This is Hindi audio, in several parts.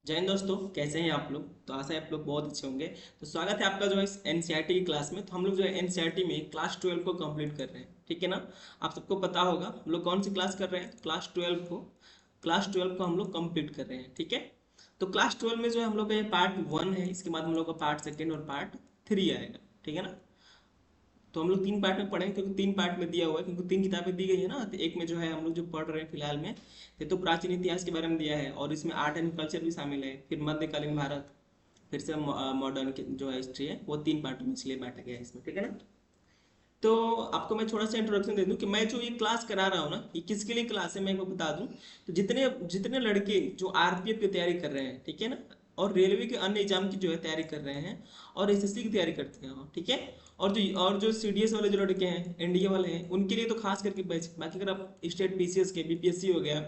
जय हिंद दोस्तों, कैसे हैं आप लोग। तो आशा है आप लोग बहुत अच्छे होंगे। तो स्वागत है आपका जो है इस एनसीईआरटी की क्लास में। तो हम लोग जो है एनसीईआरटी में क्लास 12 को कंप्लीट कर रहे हैं, ठीक है ना। आप सबको पता होगा हम लोग कौन सी क्लास कर रहे हैं। तो क्लास 12 को हम लोग कंप्लीट कर रहे हैं, ठीक है। तो क्लास 12 में जो है हम लोग का ये पार्ट 1 है, इसके बाद हम लोग का पार्ट 2 और पार्ट 3 आएगा, ठीक है ना। तो हम लोग 3 पार्ट में पढ़ेंगे क्योंकि 3 पार्ट में दिया हुआ है, क्योंकि 3 किताबें दी गई है ना। तो एक में जो है हम लोग जो पढ़ रहे हैं फिलहाल में, ये तो प्राचीन इतिहास के बारे में दिया है, और इसमें आर्ट एंड कल्चर भी शामिल है, फिर मध्यकालीन भारत, फिर से मॉडर्न जो है हिस्ट्री है, वो 3 पार्टों में इसलिए बांटा गया है इसमें, ठीक है ना। तो आपको मैं थोड़ा सा इंट्रोडक्शन दे दूं कि मैं जो ये क्लास करा रहा हूँ ना, ये किसके लिए क्लास है मैं आपको बता दूं। तो जितने जितने लड़के जो आरपीएफ की तैयारी कर रहे हैं, ठीक है ना, और रेलवे के अन्य एग्जाम की जो है तैयारी कर रहे हैं, और एसएससी की तैयारी करते हैं, ठीक है। और जो सीडीएस वाले जो लड़के हैं, एनडीए वाले हैं, उनके लिए तो खास करके बैच। बाकी अगर आप स्टेट पीसीएस के, बीपीएससी हो गया,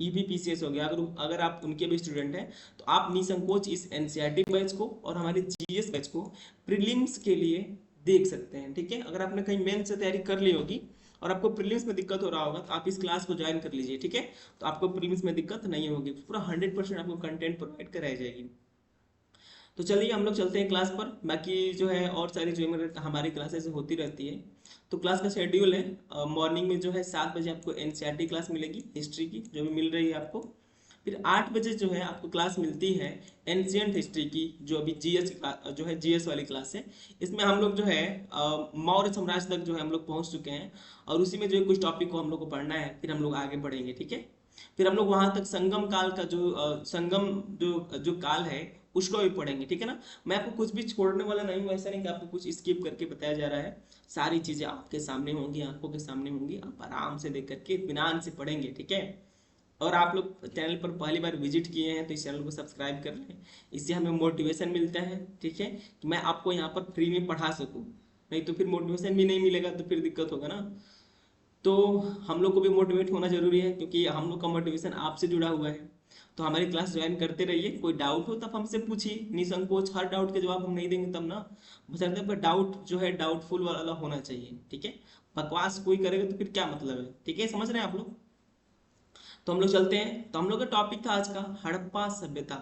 ईबीपीसीएस हो गया, अगर अगर आप उनके भी स्टूडेंट हैं, तो आप निसंकोच इस एनसीईआरटी बैच को और हमारे जीएस बैच को प्रीलिम्स के लिए देख सकते हैं, ठीक है। अगर आपने कहीं मेन से तैयारी कर ली होगी और आपको प्रीलिम्स में दिक्कत हो रहा होगा, तो आप इस क्लास को ज्वाइन कर लीजिए, ठीक है। तो आपको प्रीलिम्स में दिक्कत नहीं होगी, पूरा 100% आपको कंटेंट प्रोवाइड कराई जाएगी। तो चलिए हम लोग चलते हैं क्लास पर। बाकी जो है और सारी जो हमारी क्लासेस होती रहती है। तो क्लास का शेड्यूल है, मॉर्निंग में जो है 7 बजे आपको एनसीईआरटी क्लास मिलेगी, हिस्ट्री की जो भी मिल रही है आपको। फिर 8 बजे जो है आपको क्लास मिलती है एंशियंट हिस्ट्री की, जो अभी जीएस जो है जीएस वाली क्लास है। इसमें हम लोग जो है मौर्य साम्राज्य तक जो है हम लोग पहुंच चुके हैं, और उसी में जो है कुछ टॉपिक को हम लोग को पढ़ना है, फिर हम लोग आगे बढ़ेंगे, ठीक है। फिर हम लोग वहां तक संगम काल का जो संगम जो जो काल है, उसको भी पढ़ेंगे, ठीक है ना। मैं आपको कुछ भी छोड़ने वाला नहीं हूँ, ऐसा नहीं कि आपको कुछ स्किप करके बताया जा रहा है। सारी चीजें आपके सामने होंगी, आंखों के सामने होंगी, आप आराम से देख करके इत्मीनान से पढ़ेंगे, ठीक है। और आप लोग चैनल पर पहली बार विजिट किए हैं तो इस चैनल को सब्सक्राइब कर लें। इससे हमें मोटिवेशन मिलता है, ठीक है, कि मैं आपको यहाँ पर फ्री में पढ़ा सकूँ। नहीं तो फिर मोटिवेशन भी नहीं मिलेगा तो फिर दिक्कत होगा ना। तो हम लोग को भी मोटिवेट होना जरूरी है, क्योंकि हम लोग का मोटिवेशन आपसे जुड़ा हुआ है। तो हमारी क्लास ज्वाइन करते रहिए। कोई डाउट हो तब हमसे पूछिए निसंकोच, हर डाउट के जवाब हम नहीं देंगे तब ना। बशर्ते आपका डाउट जो है डाउटफुल वाला होना चाहिए, ठीक है। बकवास कोई करेगा तो फिर क्या मतलब है, ठीक है, समझ रहे हैं आप लोग। तो हम लोग चलते हैं। तो हम लोग का टॉपिक था आज का हड़प्पा सभ्यता।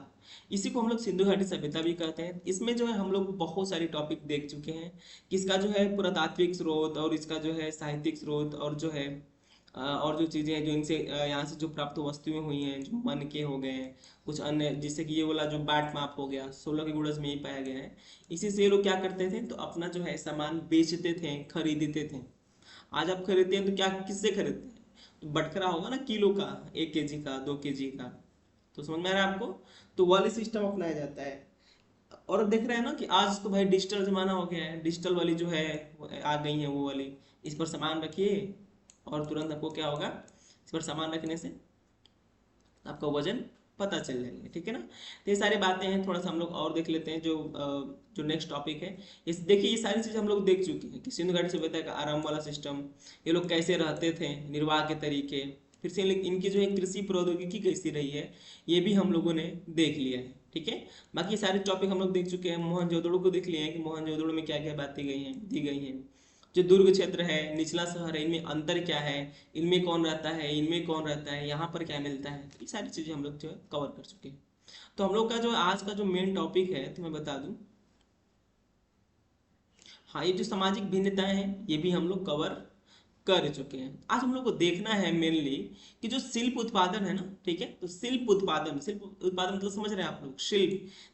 इसी को हम लोग सिंधु घाटी सभ्यता भी कहते हैं। इसमें जो है हम लोग बहुत सारी टॉपिक देख चुके हैं कि इसका जो है पुरातात्विक स्रोत, और इसका जो है साहित्यिक स्रोत, और जो है और जो चीज़ें हैं जो इनसे यहाँ से जो प्राप्त वस्तुएं हुई हैं, जो मन के हो गए हैं, कुछ अन्य, जैसे कि ये वाला जो बाट माप हो गया, 16 के गुड़ज में ही पाया गया है। इसी से ये लोग क्या करते थे, तो अपना जो है सामान बेचते थे, खरीदते थे। आज आप खरीदते हैं तो क्या किससे खरीदते हैं, तो बटखरा होगा ना, किलो का, 1 केजी का, 2 केजी का। तो समझ में आ रहा है आपको। तो वाली सिस्टम अपनाया जाता है। और देख रहे हैं ना कि आज तो भाई डिजिटल जमाना हो गया है, डिजिटल वाली जो है वो आ गई है, वो वाली। इस पर सामान रखिए और तुरंत आपको क्या होगा, इस पर सामान रखने से आपका वजन पता चल जाएगा, ठीक है ना। तो ये सारी बातें हैं, थोड़ा सा हम लोग और देख लेते हैं जो नेक्स्ट टॉपिक है। इस देखिए ये सारी चीज़ें हम लोग देख चुके हैं कि सिंधु घाटी सभ्यता का आरंभ वाला सिस्टम, ये लोग कैसे रहते थे, निर्वाह के तरीके, फिर से इनकी जो है कृषि प्रौद्योगिकी कैसी रही है, ये भी हम लोगों ने देख लिया है, ठीक है। बाकी सारे टॉपिक हम लोग देख चुके हैं। मोहनजोदड़ो को देख लिए हैं कि मोहनजोदड़ो में क्या क्या बातें गई हैं, दी गई हैं। जो दुर्ग क्षेत्र है, निचला शहर है, इनमें अंतर क्या है, इनमें कौन रहता है, इनमें कौन रहता है, यहाँ पर क्या मिलता है, ये सारी चीज़ें हम लोग जो है कवर कर चुके हैं। तो हम लोग का जो आज का जो मेन टॉपिक है, तो मैं बता दूं, हाँ, ये जो सामाजिक भिन्नताएं हैं ये भी हम लोग कवर कर चुके हैं। आज हम लोग को देखना है मेनली कि जो शिल्प उत्पादन है ना, ठीक है। तो शिल्प उत्पादन मतलब समझ रहे हैं आप लोग,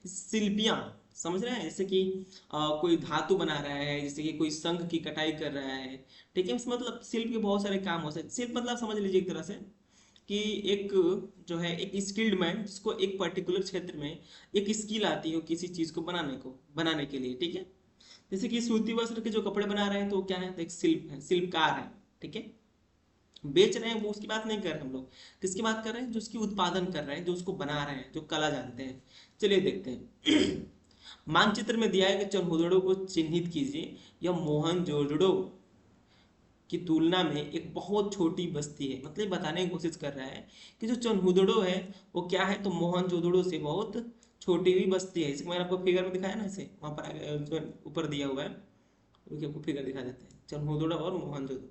शिल्पियाँ, समझ रहे हैं। जैसे कि कोई धातु बना रहा है, जैसे कि कोई शंख की कटाई कर रहा है, ठीक है। इसमें मतलब शिल्प के बहुत सारे काम हो सकते हैं। शिल्प मतलब समझ लीजिए एक तरह से कि एक जो है एक स्किल्ड मैन, जिसको एक पर्टिकुलर क्षेत्र में एक स्किल आती हो किसी चीज को बनाने के लिए, ठीक है। जैसे कि सूती वस्त्र के जो कपड़े बना रहे हैं तो वो क्या है, तो एक शिल्प है, शिल्पकार है, ठीक है। बेच रहे हैं वो उसकी बात नहीं कर रहे हम लोग, किसकी बात कर रहे हैं, जो उसकी उत्पादन कर रहे हैं, जो उसको बना रहे हैं, जो कला जानते हैं। चलिए देखते हैं। मानचित्र में दिया है कि चनहुदड़ो को चिन्हित कीजिए। यह मोहनजोदड़ो की तुलना में एक बहुत छोटी बस्ती है। मतलब बताने की कोशिश कर रहा है कि जो चनहुदड़ो है वो क्या है, तो मोहनजोदड़ो से बहुत छोटी हुई बस्ती है। इसको मैंने आपको फिगर में दिखाया ना, इसे वहां पर जो ऊपर दिया हुआ है, रुकिए आपको फिगर दिखा देते हैं, चनहुदड़ो और मोहनजोदड़ो।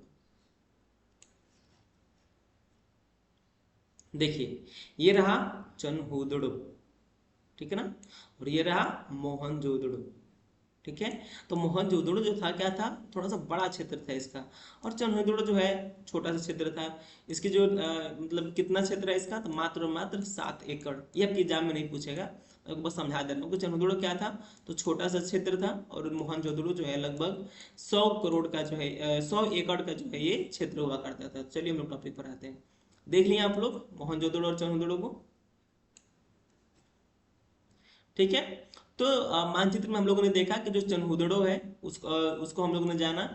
देखिए ये रहा चनहुदड़ो, ठीक है ना, और ये रहा मोहनजोदड़ो, ठीक है। तो मोहनजोदड़ो जो था क्या था, थोड़ा सा बड़ा क्षेत्र था इसका, और चनहुदड़ो जो है छोटा सा क्षेत्र था। इसकी जो मतलब कितना क्षेत्र है इसका, तो मात्र और मात्र 7 एकड़। ये आपके एग्जाम में नहीं पूछेगा, आपको बस समझा दे रहा हूँ कि चनहुदड़ो क्या था, तो छोटा सा क्षेत्र था, और मोहनजोदड़ो जो है लगभग 100 करोड़ का जो है 100 एकड़ का जो है ये क्षेत्र हुआ करता था। चलिए हम लोग टॉपिक पर आते हैं। देख लिया आप लोग मोहनजोदड़ो और चनहुदड़ो को, ठीक है। तो मानचित्र में हम लोगों ने देखा कि जो चनहुदड़ो है उसको हम लोगों ने जाना,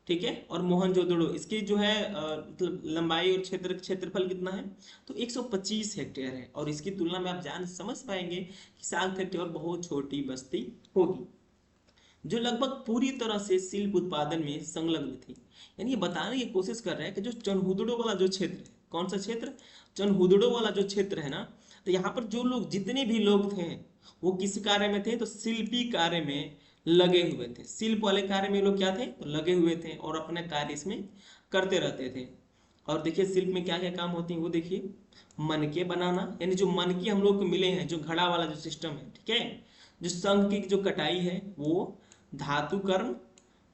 ठीक है। और मोहनजोदड़ो इसकी जो है मतलब लंबाई और क्षेत्रफल कितना है, तो 125 हेक्टेयर है, और इसकी तुलना में आप जान समझ पाएंगे कि 7 हेक्टेयर बहुत छोटी बस्ती होगी, जो लगभग पूरी तरह से शिल्प उत्पादन में संलग्न थी। यानी ये बताने की कोशिश कर रहे हैं कि जो चनहुदड़ो वाला जो क्षेत्र है, कौन सा क्षेत्र, चनहुदड़ो वाला जो क्षेत्र है ना, तो यहाँ पर जो लोग जितने भी लोग थे वो किस कार्य में थे, तो शिल्पी कार्य में लगे हुए थे। शिल्प वाले कार्य में लोग क्या थे, तो लगे हुए थे और अपने कार्य इसमें करते रहते थे। और देखिए शिल्प में क्या क्या काम होते हैं वो देखिए, मनके बनाना, यानी जो मनके हम लोग को मिले हैं, जो घड़ा वाला जो सिस्टम है, ठीक है, जो शंख की जो कटाई है वो, धातु कर्म,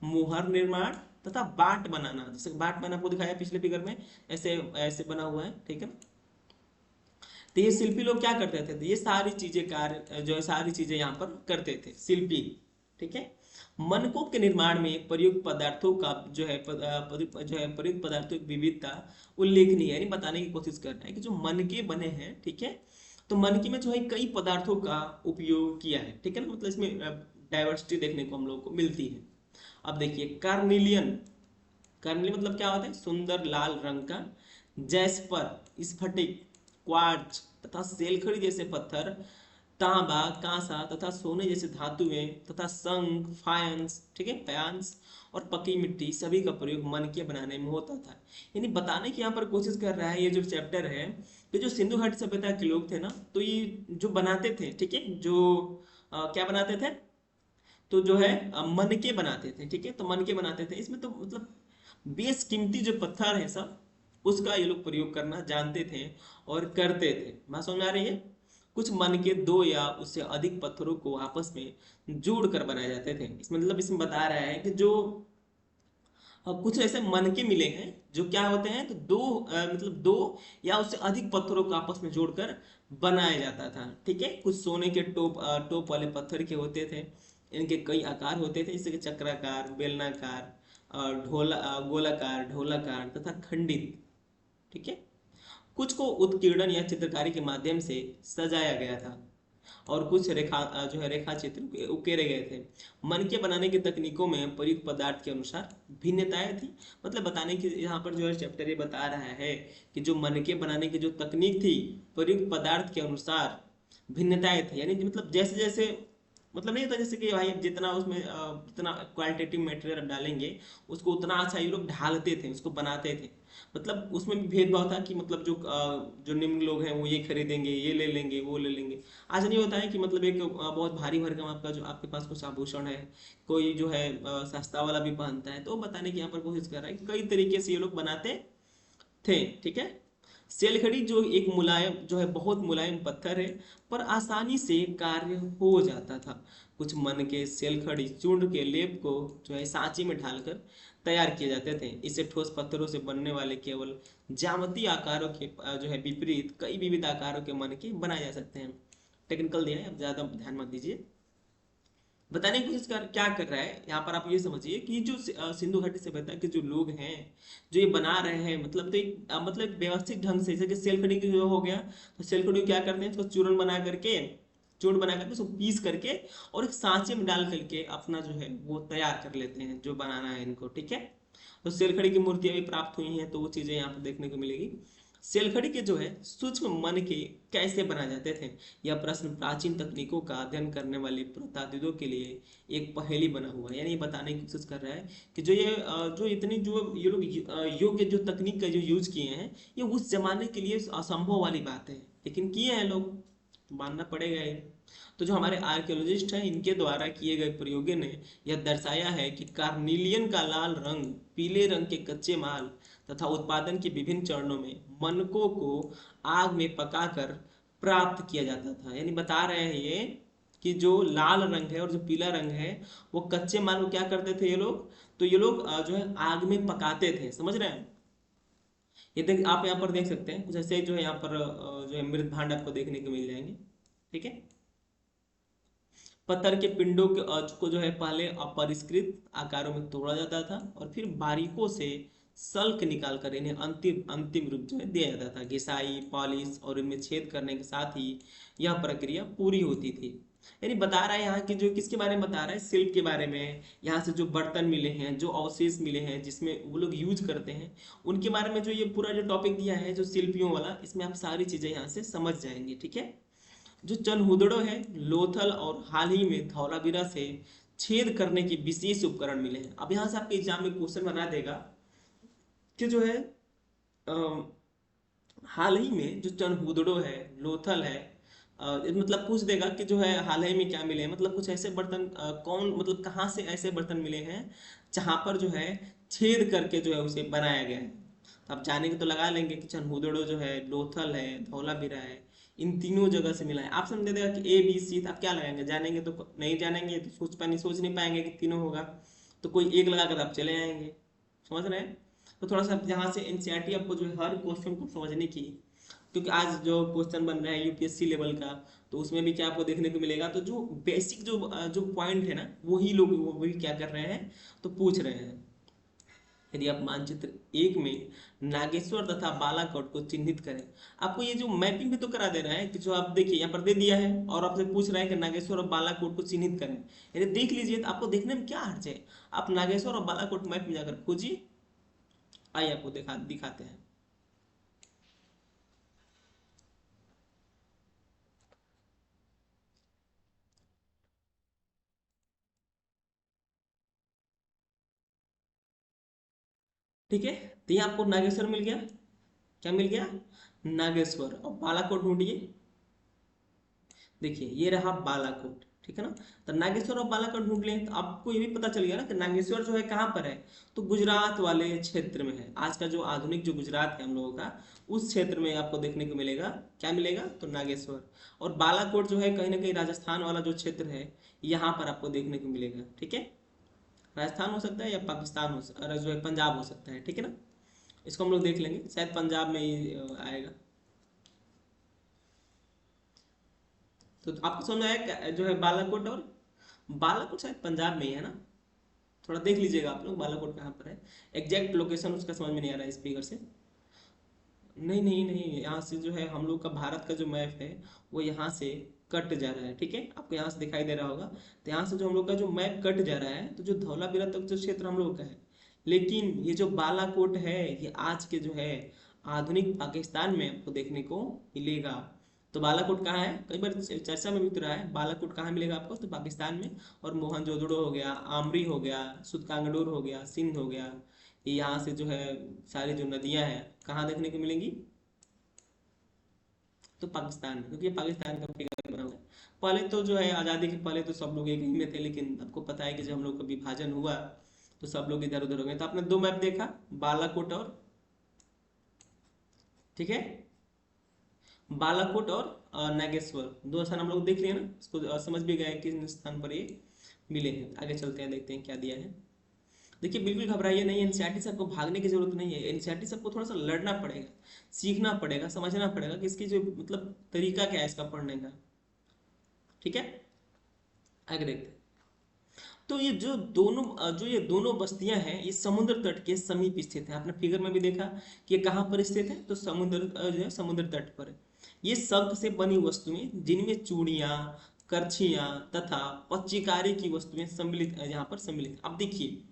मुहर निर्माण तथा बाट बनाना, जैसे बाट मैंने आपको दिखाया पिछले फिगर में, ऐसे ऐसे बना हुआ है, ठीक है। तो ये शिल्पी लोग क्या करते थे, तो ये सारी चीजें कार्य जो है सारी चीजें यहाँ पर करते थे शिल्पी, ठीक है। मनकों के निर्माण में प्रयुक्त पदार्थों का जो है प्रयुक्त पदार्थों की विविधता उल्लेखनीय है, यानी बताने की कोशिश करना है कि जो मनके बने हैं, ठीक है, तो मनके में जो है कई पदार्थों का उपयोग किया है, ठीक है ना, मतलब इसमें डाइवर्सिटी देखने को हम लोग को मिलती है। अब देखिए कार्निलियन, कर्नल मतलब क्या होता है, सुंदर लाल रंग का, जैस्पर, स्फटिक, क्वार्ट्ज तथा सेलखड़ी जैसे पत्थर, तांबा, कांसा तथा सोने जैसे धातुएं तथा शंख, फायंस, ठीक है, फायंस और पकी मिट्टी सभी का प्रयोग मनके बनाने में होता था। यानी बताने की यहाँ पर कोशिश कर रहा है ये जो चैप्टर है कि जो सिंधु घाटी सभ्यता के लोग थे ना, तो ये जो बनाते थे, ठीक है, जो क्या बनाते थे, तो जो है मनके बनाते थे, ठीक है, तो मनके बनाते थे, इसमें तो मतलब बेशकीमती जो पत्थर है सब, उसका ये लोग प्रयोग करना जानते थे और करते थे। बात समझ में आ रही है। कुछ मनके दो या उससे अधिक पत्थरों को आपस में जोड़ कर बनाए जाते थे। इसमें मतलब इसमें बता रहा है कि जो कुछ ऐसे मनके मिले हैं जो क्या होते हैं, तो दो मतलब दो या उससे अधिक पत्थरों को आपस में जोड़कर बनाया जाता था, ठीक है। कुछ सोने के टोप वाले पत्थर के होते थे, इनके कई आकार होते थे, जैसे कि चक्राकार, बेलनाकार, गोलाकार, ढोलाकार तथा खंडित, ठीक है। कुछ को उत्कीर्णन या चित्रकारी के माध्यम से सजाया गया था, और कुछ जो है रेखा चित्र उकेरे गए थे। मनके बनाने की तकनीकों में प्रयुक्त पदार्थ के अनुसार भिन्नताएं थी। मतलब बताने की यहाँ पर जो है चैप्टर ये बता रहा है कि जो मनके बनाने की जो तकनीक थी, प्रयुक्त पदार्थ के अनुसार भिन्नताएं थी, यानी मतलब जैसे जैसे मतलब नहीं होता जैसे कि भाई जितना उसमें जितना क्वालिटेटिव मटेरियल डालेंगे उसको उतना अच्छा ये लोग ढालते थे, उसको बनाते थे। मतलब उसमें भी भेदभाव था कि मतलब जो निम्न लोग हैं वो ये खरीदेंगे, ये ले लेंगे, वो ले लेंगे। आज नहीं होता है कि मतलब एक बहुत भारी भरकम आपका जो आपके पास कुछ आभूषण है, कोई जो है सस्ता वाला भी पहनता है, तो बताने की यहाँ पर कोशिश कर रहा है कि कई तरीके से ये लोग बनाते थे, ठीक है। सेलखड़ी जो एक मुलायम जो है बहुत मुलायम पत्थर है, पर आसानी से कार्य हो जाता था। कुछ मन के सेलखड़ी चूर्ण के लेप को जो है सांची में ढालकर तैयार किए जाते थे। इसे ठोस पत्थरों से बनने वाले केवल ज्यामितीय आकारों के जो है विपरीत कई विविध आकारों के मन के बनाए जा सकते हैं। टेक्निकल दिया है, अब ज्यादा ध्यान मत दीजिए। बताने की कोशिश कर क्या कर रहा है यहाँ पर, आप ये समझिए कि जो सिंधु घाटी सभ्यता के जो लोग हैं जो ये बना रहे हैं, मतलब तो एक मतलब एक व्यवस्थित ढंग से, जैसे कि सेलखड़ी की जो हो गया, तो सेलखड़ी क्या करते हैं, उसको चूर्ण बना करके उसको पीस करके और एक सांचे में डाल करके अपना जो है वो तैयार कर लेते हैं जो बनाना है इनको, ठीक है। तो सेलखड़ी की मूर्तियां भी प्राप्त हुई हैं, तो वो चीजें यहाँ पर देखने को मिलेगी। सेलखड़ी के जो है सूक्ष्म मन के कैसे बनाए जाते थे, यह प्रश्न प्राचीन तकनीकों का अध्ययन करने वाले पुरातत्वविदों के लिए एक पहेली बना हुआ है। यानी ये बताने की कोशिश कर रहा है कि जो ये जो इतनी जो ये लोग योग्य जो तकनीक का जो यूज किए हैं, ये उस जमाने के लिए असंभव वाली बात है, लेकिन किए हैं लोग, तो मानना पड़ेगा ये। तो जो हमारे आर्कियोलॉजिस्ट हैं इनके द्वारा किए गए प्रयोगों ने यह दर्शाया है कि कार्निलियन का लाल रंग, पीले रंग के कच्चे माल तथा उत्पादन के विभिन्न चरणों में मनकों को आग में पकाकर प्राप्त किया जाता था। यानी बता रहे हैं ये कि जो लाल रंग है और जो पीला रंग है वो कच्चे माल को क्या करते थे ये लोग, तो ये लोग जो है आग में पकाते थे। समझ रहे हैं? ये देख आप यहाँ पर देख सकते हैं कुछ ऐसे जो है यहाँ पर जो है मृत भांड आपको देखने को मिल जाएंगे। ठीक है, पत्थर के पिंडों को जो है पहले अपरिष्कृत आकारों में तोड़ा जाता था और फिर बारीकों से सल्क निकालकर इन्हें अंतिम अंतिम रूप जो है दिया जाता था। घिसाई, पॉलिश और इनमें छेद करने के साथ ही यह प्रक्रिया पूरी होती थी। यानी बता रहा है यहाँ की जो किसके बारे में बता रहा है, शिल्प के बारे में। यहाँ से जो बर्तन मिले हैं, जो अवशेष मिले हैं जिसमें वो लोग यूज करते हैं, उनके बारे में जो ये पूरा जो टॉपिक दिया है जो शिल्पियों वाला, इसमें आप सारी चीजें यहाँ से समझ जाएंगे। ठीक है, जो चनहुदड़ो है, लोथल और हाल ही में धौलावीरा से छेद करने के विशेष उपकरण मिले हैं। अब यहाँ से आपके एग्जाम में क्वेश्चन बना देगा कि जो है हाल ही में जो चनहुदड़ो है, लोथल है, मतलब पूछ देगा कि जो है हाल ही में क्या मिले हैं, मतलब कुछ ऐसे बर्तन कौन, मतलब कहाँ से ऐसे बर्तन मिले हैं जहां पर जो है छेद करके जो है उसे बनाया गया है। तो आप जानेंगे तो लगा लेंगे कि चनहुदड़ो जो है, लोथल है, धौलावीरा है, इन तीनों जगह से मिला है। ऑप्शन दे देगा कि ए बी सी, तो आप क्या लगाएंगे? जानेंगे तो नहीं, जानेंगे तो सोच नहीं पाएंगे कि तीनों होगा, तो कोई एक लगा कर आप चले आएंगे। समझ रहे हैं? तो थोड़ा सा यहाँ से एनसीईआरटी आपको जो है हर क्वेश्चन को समझने की, क्योंकि आज जो क्वेश्चन बन रहा है यूपीएससी लेवल का, तो उसमें भी क्या आपको देखने को मिलेगा, तो जो बेसिक जो पॉइंट है ना, वही लोग वो भी क्या कर रहे हैं, तो पूछ रहे हैं। यदि आप मानचित्र एक में नागेश्वर तथा बालाकोट को चिन्हित करें, आपको ये जो मैपिंग भी तो करा दे रहा है कि जो आप देखिए यहाँ पर दे दिया है और आपसे पूछ रहा है कि नागेश्वर और बालाकोट को चिन्हित करें। यदि देख लीजिए तो आपको देखने में क्या हर्ज है, आप नागेश्वर और बालाकोट मैप में जाकर खोजिए। आइए आपको दिखाते हैं। ठीक है, तो ये आपको नागेश्वर मिल गया। क्या मिल गया? नागेश्वर। और बालाकोट ढूंढिए। देखिए ये रहा बालाकोट। ठीक है ना? तो नागेश्वर और बालाकोट ढूंढ लें तो आपको ये भी पता चल गया ना कि नागेश्वर जो है कहाँ पर है, तो गुजरात वाले क्षेत्र में है। आज का जो आधुनिक जो गुजरात है हम लोगों का, उस क्षेत्र में आपको देखने को मिलेगा। क्या मिलेगा? तो नागेश्वर। और बालाकोट जो है कहीं ना कहीं राजस्थान वाला जो क्षेत्र है, यहाँ पर आपको देखने को मिलेगा। ठीक है, राजस्थान हो सकता है या पाकिस्तान और जो है पंजाब हो सकता है। ठीक है ना? इसको हम लोग देख लेंगे, शायद पंजाब में ही आएगा। तो आपको समझ में आया जो है बालाकोट, और बालाकोट शायद पंजाब में ही है ना? थोड़ा देख लीजिएगा आप लोग बालाकोट कहाँ पर है। एग्जैक्ट लोकेशन उसका समझ में नहीं आ रहा है इस फिगर से। नहीं नहीं नहीं, यहाँ से जो है हम लोग का भारत का जो मैप है वो यहाँ से कट जा रहा है। ठीक है, आपको यहाँ से दिखाई दे रहा होगा। तो यहाँ से जो हम लोग का जो मैप कट जा रहा है, तो जो धौलावीरा तक जो क्षेत्र हम लोग का है, लेकिन ये जो बालाकोट है ये आज के जो है आधुनिक पाकिस्तान में आपको देखने को मिलेगा। तो बालाकोट कहाँ है? कई बार चर्चा में भी तो रहा है, बालाकोट कहाँ मिलेगा आपको? तो पाकिस्तान में। और मोहनजोदड़ो हो गया, आमरी हो गया, सुतकांगडोर हो गया, सिंध हो गया, ये यहाँ से जो है सारी जो नदियां हैं कहाँ देखने को मिलेंगी? तो पाकिस्तान में, क्योंकि ये पाकिस्तान का फिगर बना हुआ है। पहले तो जो है आज़ादी के पहले तो सब लोग एक ही में थे, लेकिन आपको पता है कि जब हम लोग का विभाजन हुआ तो सब लोग इधर उधर हो गए। तो आपने दो मैप देखा, बालाकोट और, ठीक है, बालाकोट और नागेश्वर, दो स्थान हम लोग देख लिए ना, इसको समझ भी गए किस स्थान पर ये मिले हैं। आगे चलते हैं, देखते हैं क्या दिया है। देखिए बिल्कुल घबराइए नहीं, एनसीईआरटी से आपको भागने की जरूरत नहीं है। एनसीईआरटी से आपको थोड़ा सा लड़ना पड़ेगा, सीखना पड़ेगा, समझना पड़ेगा कि इसकी जो मतलब तरीका क्या है इसका पढ़ने का। ठीक है, आगे देखते हैं। तो ये जो ये दोनों बस्तियां हैं ये समुद्र तट के समीप स्थित है। आपने फिगर में भी देखा कि ये कहाँ पर स्थित है, तो समुद्र जो है समुद्र तट पर है। ये शंख से बनी वस्तुएं जिनमें चूड़ियां, करछियां तथा पच्चीकारी की वस्तुएं सम्मिलित यहाँ पर सम्मिलित। अब देखिए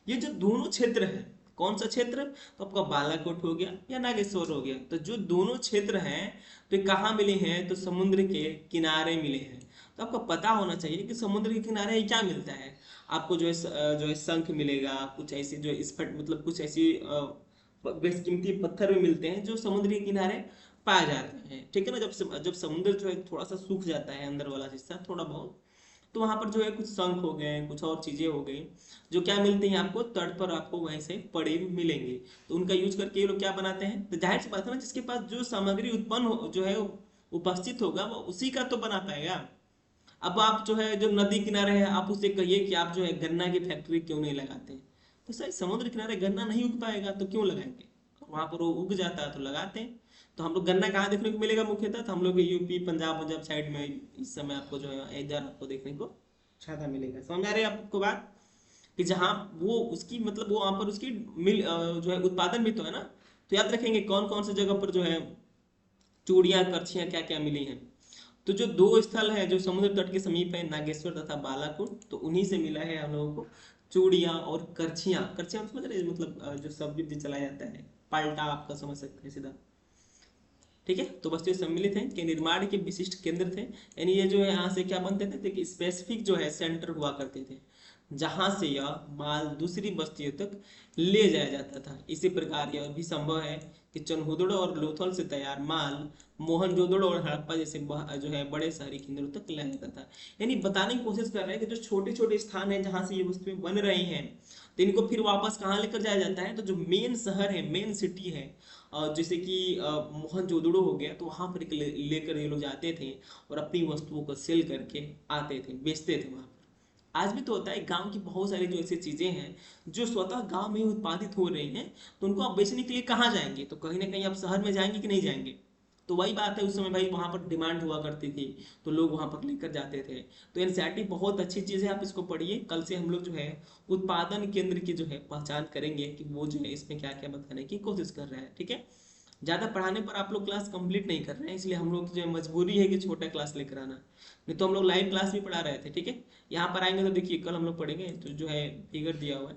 ये जो दोनों क्षेत्र है, कौन सा क्षेत्र? तो आपका बालाकोट हो गया या नागेश्वर हो गया। तो जो दोनों क्षेत्र हैं तो ये कहाँ मिले हैं? तो समुद्र के किनारे मिले हैं। तो आपको पता होना चाहिए कि समुद्र के किनारे क्या मिलता है। आपको जो है शंख मिलेगा, कुछ ऐसी जो स्फट मतलब कुछ ऐसी बेशकीमती पत्थर भी मिलते हैं जो समुद्र के किनारे पाए जाते हैं। ठीक है ना? जब जब समुद्र जो है थोड़ा सा सूख जाता है, अंदर वाला हिस्सा थोड़ा बहुत, तो वहां पर जो है कुछ शंख हो गए, कुछ और चीजें हो गई जो क्या मिलती हैं आपको, तट पर आपको वहीं से पड़े मिलेंगे। तो उनका यूज करके ये लोग क्या बनाते हैं, तो जाहिर सी बात है ना, जिसके पास जो सामग्री उत्पन्न जो है उपस्थित होगा वो उसी का तो बना पाएगा। अब आप जो है जो नदी किनारे है, आप उससे कहिए कि आप जो है गन्ना की फैक्ट्री क्यों नहीं लगाते, तो सर समुद्र किनारे गन्ना नहीं उग पाएगा तो क्यों लगाएंगे, वहां पर वो उग जाता है तो लगाते हैं। तो हम लोग गन्ना कहाँ देखने को मिलेगा मुख्यतः, तो हम लोग यूपी पंजाब पंजाब साइड में इस समय आपको जो है इधर आपको देखने को ज्यादा मिलेगा। समझ आ रही है आपको बात, कि जहाँ वो उसकी मतलब वो वहां पर उसकी मिल जो है उत्पादन भी तो है ना। तो याद रखेंगे कौन कौन सी जगह पर जो है चूड़ियां करछियां क्या क्या मिली हैं। तो जो दो स्थल है जो समुद्र तट के समीप है, नागेश्वर तथा बालाकोट, तो उन्हीं से मिला है हम लोगों को चूड़ियां और करछियां। करछियां समझ रहे हैं? मतलब जो सब्जी वब्जी चलाया जाता है, पलटा आपका समझ सकते हैं सीधा। ठीक है, तो वस्तुएं सम्मिलित हैं के निर्माण के विशिष्ट केंद्र थे, यानी ये जो है यहाँ से क्या बनते थे कि स्पेसिफिक जो है सेंटर हुआ करते थे जहां से यह माल दूसरी बस्तियों तक ले जाया जाता था। इसी प्रकार यह भी संभव है कि चनहुदड़ो और लोथल से तैयार माल मोहनजोदड़ो और हड़प्पा जैसे जो है बड़े शहरी केंद्रों तक लाया जाता था। यानी बताने की कोशिश कर रहे हैं कि जो छोटे छोटे स्थान है जहां से ये वस्तुएं बन रही हैं, तो इनको फिर वापस कहाँ लेकर जाया जाता है, तो जो मेन शहर है, मेन सिटी है, जैसे कि मोहनजोदड़ो हो गया, तो वहां पर लेकर ये लोग जाते थे और अपनी वस्तुओं को सेल करके आते थे, बेचते थे वहां पर। आज भी तो होता है, गांव की बहुत सारी जो ऐसी चीजें हैं जो स्वतः गांव में ही उत्पादित हो रही हैं, तो उनको आप बेचने के लिए कहाँ जाएंगे, तो कहीं ना कहीं आप शहर में जाएंगे कि नहीं जाएंगे। तो वही बात है, उस समय भाई वहां पर डिमांड हुआ करती थी, तो लोग वहां पर लेकर जाते थे। तो एनसीईआरटी बहुत अच्छी चीज है, आप इसको पढ़िए। कल से हम लोग जो है उत्पादन केंद्र की जो है पहचान करेंगे कि वो जो है इसमें क्या क्या बताने की कोशिश कर रहा है। ठीक है, ज्यादा पढ़ाने पर आप लोग क्लास कंप्लीट नहीं कर रहे हैं, इसलिए हम लोग जो है मजबूरी है कि छोटा क्लास लेकर आना, नहीं तो हम लोग लाइव क्लास भी पढ़ा रहे थे। ठीक है, यहाँ पर आएंगे तो देखिए कल हम लोग पढ़ेंगे, तो जो है फिगर दिया हुआ है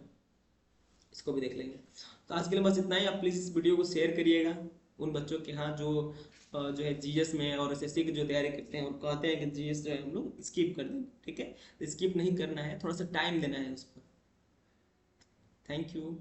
इसको भी देख लेंगे। तो आज के लिए बस इतना ही। आप प्लीज़ इस वीडियो को शेयर करिएगा उन बच्चों के यहाँ जो जो है जीएस में और एसएससी की जो तैयारी करते हैं और कहते हैं कि जीएस जो है हम लोग स्किप कर दें। ठीक है, तो स्किप नहीं करना है, थोड़ा सा टाइम देना है उस पर। Thank you.